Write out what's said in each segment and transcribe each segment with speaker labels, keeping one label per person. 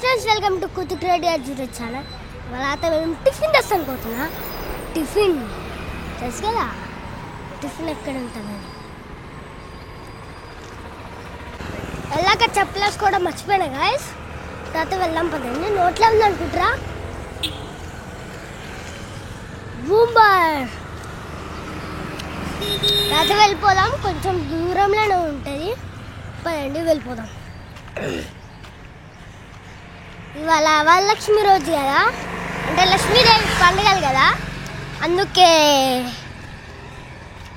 Speaker 1: Friends welcome to కుతుక్ రెడ్డి అజూరే channel. వాళ్ళతో మేము టిఫిన్ తెస్తాను అనుకుంటున్నా. టిఫిన్ తెలుసు కదా, టిఫిన్ ఎక్కడ ఉంటుందని. వెళ్ళాక చెప్పులు వేసుకోవడం మర్చిపోయినా గాయస్. తర్వాత వెళ్దాం పదండి. నోట్లో ఉంది అనుకుంటారా బూంబర్. తర్వాత వెళ్ళిపోదాం, కొంచెం దూరంలోనే ఉంటుంది. పదండి వెళ్ళిపోదాం. ఇవాళ వరలక్ష్మి రోజు కదా, అంటే లక్ష్మీదేవి పండుగలు కదా, అందుకే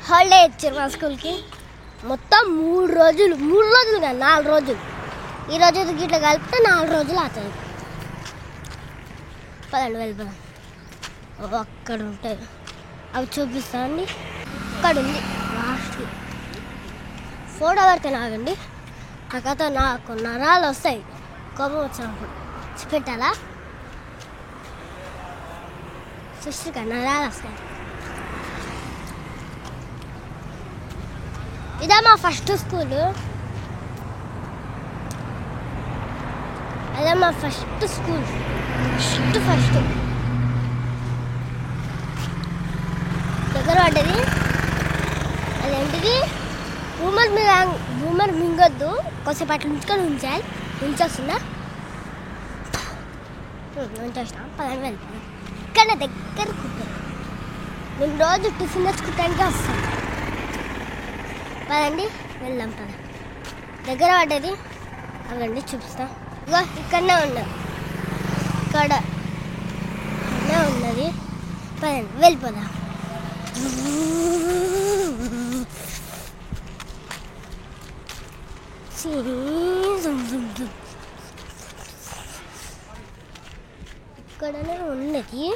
Speaker 1: హాలిడే ఇచ్చారు మా స్కూల్కి. మొత్తం 3 రోజులు కాదు 4 రోజులు. ఈ రోజు ఇట్లా కలిపితే 4 రోజులు అవుతుంది. పదండి వెళ్ళిపోదాం. అక్కడ ఉంటాయి, అవి చూపిస్తా అండి. అక్కడ ఉంది లాస్ట్. ఫోటో పడితే నాగండి, నాకైతే నాకు నరాలు వస్తాయి కోపం వచ్చినప్పుడు. పెట్టాలా సిస్టర్గా నరాలు వస్తాయి. ఇదే మా ఫస్ట్ స్కూలు, అదే మా ఫస్ట్ స్కూల్. ఫస్ట్ దగ్గర పడ్డది. అదేంటిది బూమర్ మింగొద్దు, కొంచెంసేపు అట్లా ఉంచేస్తుందా ఉంచేస్తాం. పదని వెళ్ళిపోయాం. ఇక్కడ దగ్గర కుట్టాం. మేము రోజు టిఫిన్ తెచ్చుకుంటానికి వస్తాం. పదండి వెళ్దాం. పద దగ్గర పడ్డది అవండి చూపిస్తాం. ఇగో ఇక్కడనే ఉన్నది, ఇక్కడనే ఉన్నది. పదండి వెళ్ళిపోదాం. ఇక్కడనే ఉన్నది,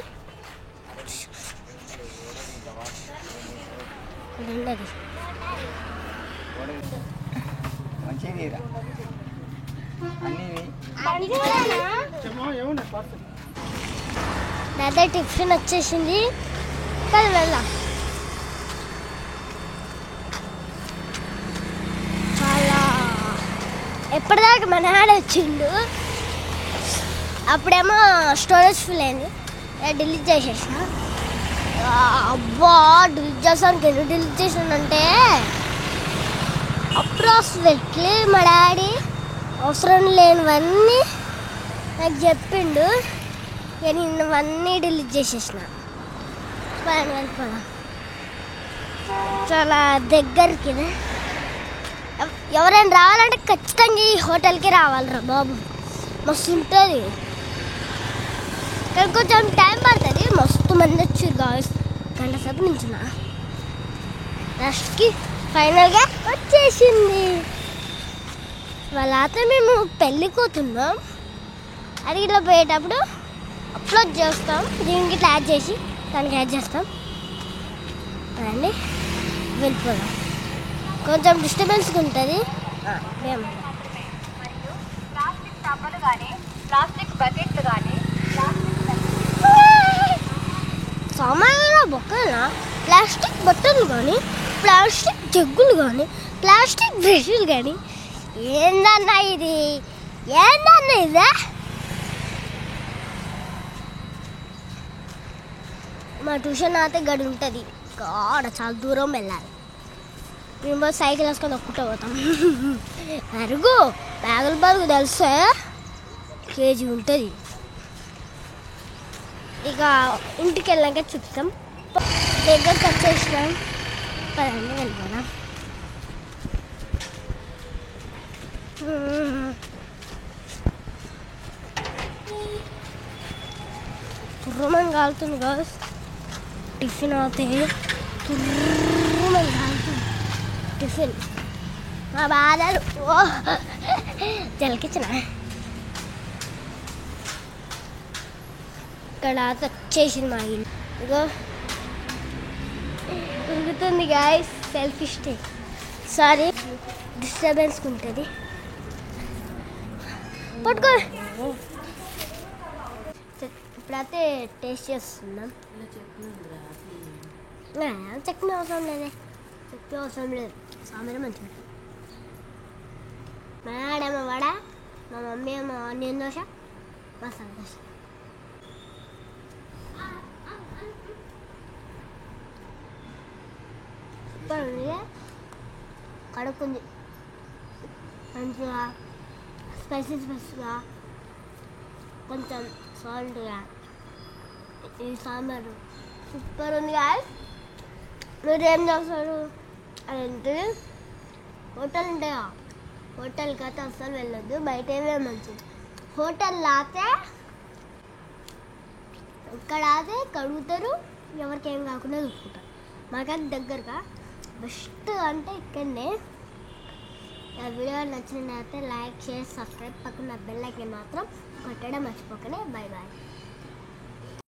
Speaker 1: అదే టిఫిన్ వచ్చేసింది. కానీ వెళ్దాం. చాలా ఎప్పటిదాకా మా నాన్న వచ్చిండు, అప్పుడేమో స్టోరేజ్ ఫుల్ అయింది, డిలీట్ చేసేసిన. అబ్బా డిలీట్ చేసానికి ఎందుకు డిలీట్ చేసానంటే, అప్రాక్సిమేట్లీ మా డాడీ అవసరం లేనివన్నీ నాకు చెప్పిండు. నేను ఇవన్నీ డిలీట్ చేసేసిన. వెళ్ళిపోదాం. చాలా దగ్గరికి. ఎవరైనా రావాలంటే ఖచ్చితంగా ఈ హోటల్కి రావాలిరా బాబు, మస్తు ఉంటుంది. ఇక్కడ కొంచెం టైం పడుతుంది. మస్తు మంది వచ్చారు గాయస్, గంట సేపు నుంచున్నా. లాస్ట్కి ఫైనల్గా వచ్చేసింది. వాళ్ళతో మేము పెళ్ళికి పోతున్నాం. అది ఇట్లా పోయేటప్పుడు అప్లోడ్ చేస్తాం, దీనికి ఇట్లా యాడ్ చేసి దానికి యాడ్ చేస్తాం. అండి వెళ్ళిపోదాం. కొంచెం డిస్టర్బెన్స్గా ఉంటుంది. మేము సామాన్య బొక్కలు, ప్లాస్టిక్ బట్టలు కానీ, ప్లాస్టిక్ జగ్గులు కానీ, ప్లాస్టిక్ బ్రష్లు కానీ. ఏందన్నా ఇది, ఏందన్నా ఇదే? మా ట్యూషన్ అయితే గడి ఉంటుంది, గాడ చాలా దూరం వెళ్ళాలి. మేము సైకిల్ వేసుకొని ఒక్కటే పోతాం. అరుగు బ్యాగుల బరుగు తెలిసే కేజీ ఉంటుంది. ఇక ఇంటికి వెళ్ళాక చూపుతాం. దగ్గరకు వచ్చేసినాం. పదండి వెళ్ళిపోదాం. తుర్రమని కాలుతుంది కాదు, టిఫిన్ అవుతాయి. తుర్రమని కాలుతుంది టిఫిన్. మా బాధలు జలకిచ్చిన. ఇక్కడ వచ్చేసింది మా ఇల్లు. ఇగో ఉరుగుతుంది guys, selfie stick. Sorry disturbance ఉంటుంది. పట్టుకో. ఇప్పుడైతే టేస్ట్ చేస్తున్నాం. చట్నీ అవసరం లేదే, చట్నీ అవసరం లేదు. సాంబార్ మంచిగా. మా డాడేమో వడ, మా మమ్మీ ఏమో ఆనియన్ దోశ, మసాలా దోశ. సూపర్ ఉంది, కడుక్కుంది మంచిగా, స్పైసీగా, కొంచెం సాల్ట్గా. ఈ సాంబారు సూపర్ ఉంది గాయస్. మీరు ఏం చేస్తారు అదేంటి హోటల్ ఉంటాయా, హోటల్కి అయితే అస్సలు వెళ్ళొద్దు, బయట ఏమే మంచిది. హోటల్ అయితే ఇక్కడ అయితే కడుగుతారు, ఎవరికి ఏం కాకుండా చూసుకుంటారు. మాకైతే దగ్గరగా బెస్ట్ అంటే ఇక్కడనే. ఆ వీడియో నచ్చినట్లయితే లైక్, షేర్, సబ్స్క్రైబ్, పక్కన బెల్ ఐకాన్ మాత్రం కొట్టడం మర్చిపోకనే. Bye bye.